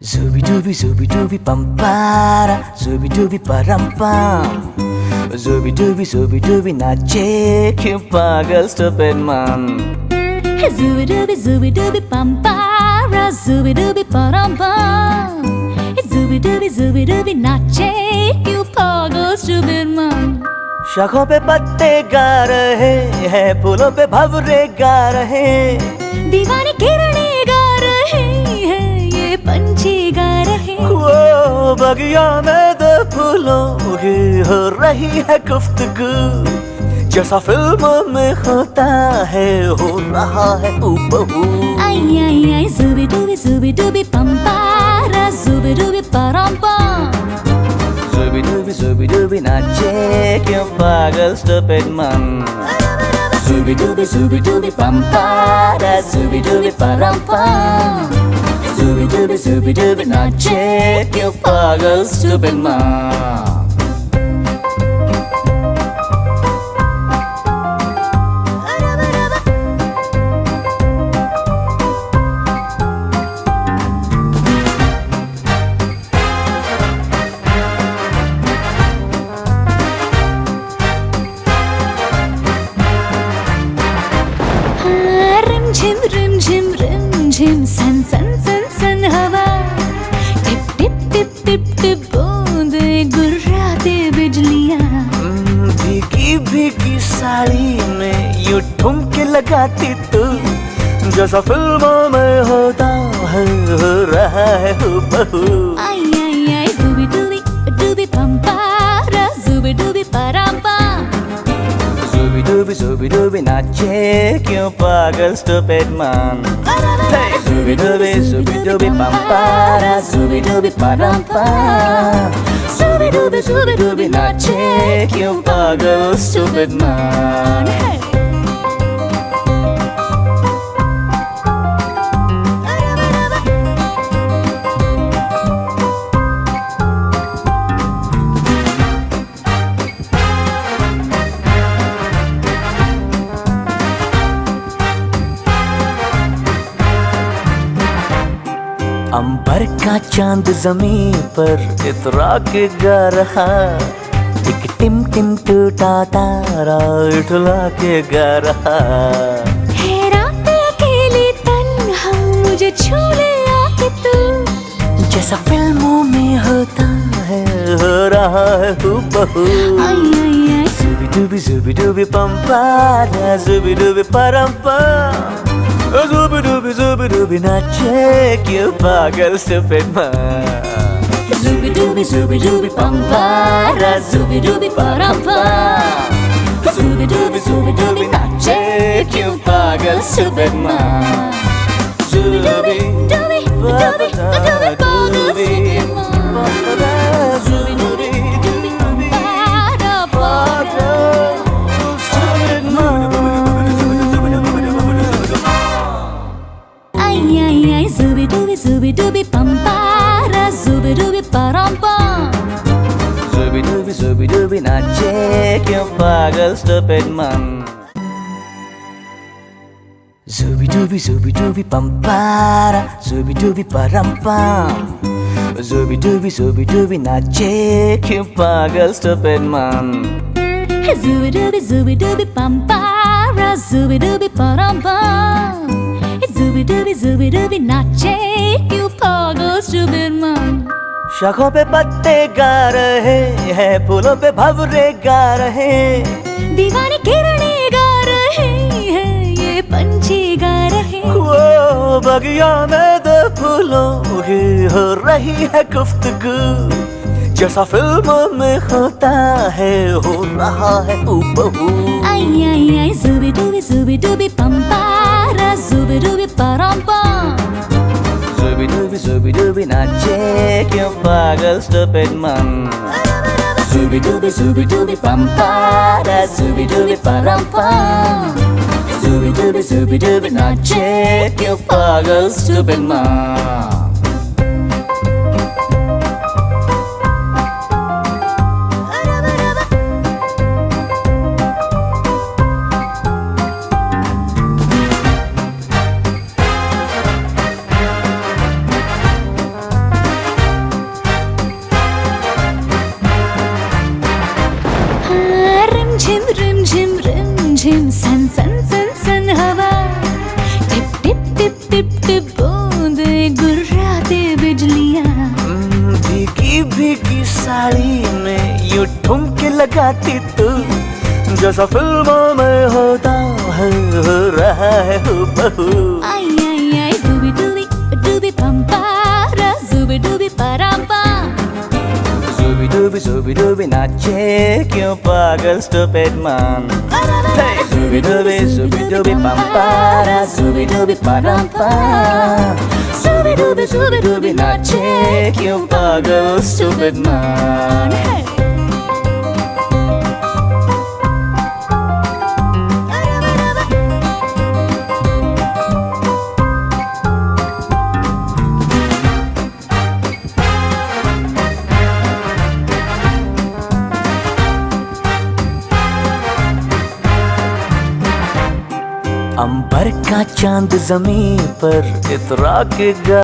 Zubi dubi pampara, zubi dubi parampam. Zubi dubi nache क्यों पागल stupid man. Zubi dubi pampara, zubi dubi parampam. Zubi dubi nache क्यों पागल stupid man. शाखों पे पत्ते गा रहे हैं, फूलों पे भंवरे गा रहे, दीवानी किरणें गा रहे हैं, ये पंछी गा रहे। वो बगिया में दो फूलों की हो रही है गुफ्तगू, जैसा फिल्मों में होता है हो रहा है हूबहू। आई आई आई zubi dubi pampara, zubi dubi parampam. Zubi dubi nache क्यों पागल stupid man. Zubi dubi pampara, zubi dubi parampam. Zubi dubi nache क्यों पागल stupid man. रिम झिम सन सन सन सन हवा, tip tip tip tip tip बूंदे गुर्राते बिजलियाँ। भीगी भीगी साड़ी में यूं ठुमके लगाती तू, जैसा फिल्मों में होता है हो रहा है हूबहू। आई आई आई zubi dubi pampara, zubi dubi parampam. Zubi dubi nache क्यों पागल stupid man. Hey, zubi dubi pampara, zubi dubi parampam. Zubi dubi nache क्यों पागल stupid man. Hey. अंबर का चांद जमीन पर इतरा के गा रहा, एक टिम टिम टूटा तारा उठला के गा रहा। है रात अकेली तन्हा, मुझे छू ले आके तू, जैसा फिल्मों में होता है हो रहा है हूबहू। आई आई आई zubi dubi pampara, zubi dubi parampam. Zubi dubi nache क्यों पागल stupid man. zubi dubi pampara, zubi dubi parampam. Zubi dubi nache क्यों पागल stupid man. Zubi dubi pagal stupid man. Zubi dubi para Zubi dubi pampara, zubi dubi parampam. Zubi dubi nache क्यों पागल stupid man. Zubi dubi pampara, zubi dubi parampam. Zubi dubi nache क्यों पागल stupid man. Zubi dubi pampara, zubi dubi parampam. Zubi dubi nache क्यों पागल stupid man. शाखों पे पत्ते गा रहे हैं, फूलों पे भंवरे गा रहे, दीवानी किरणें गा रहे हैं, ये पंछी गा रहे। वो बगिया में दो फूलों की हो रही है गुफ्तगू, जैसा फिल्मों में होता है हो रहा है हूबहू। आई आई आई zubi dubi pampara, zubi dubi parampam. Zubi dubi nache क्यों पागल stupid man. Zubi dubi pampara, zubi dubi parampam. Zubi dubi nache क्यों पागल stupid man. साड़ी में यूं ठुमके लगाती तू, जैसा फिल्मों में होता है हो रहा है हूबहू। आई आई आई जुबी डूबी डूबी पंपारा जुबी डूबी परांपा। Zubi dubi नाचे क्यों पागल stupid man। Hey, zubi dubi pampara, zubi dubi parampa। Zubi dubi नाचे क्यों पागल stupid man। अंबर का चांद ज़मीं पर इतरा के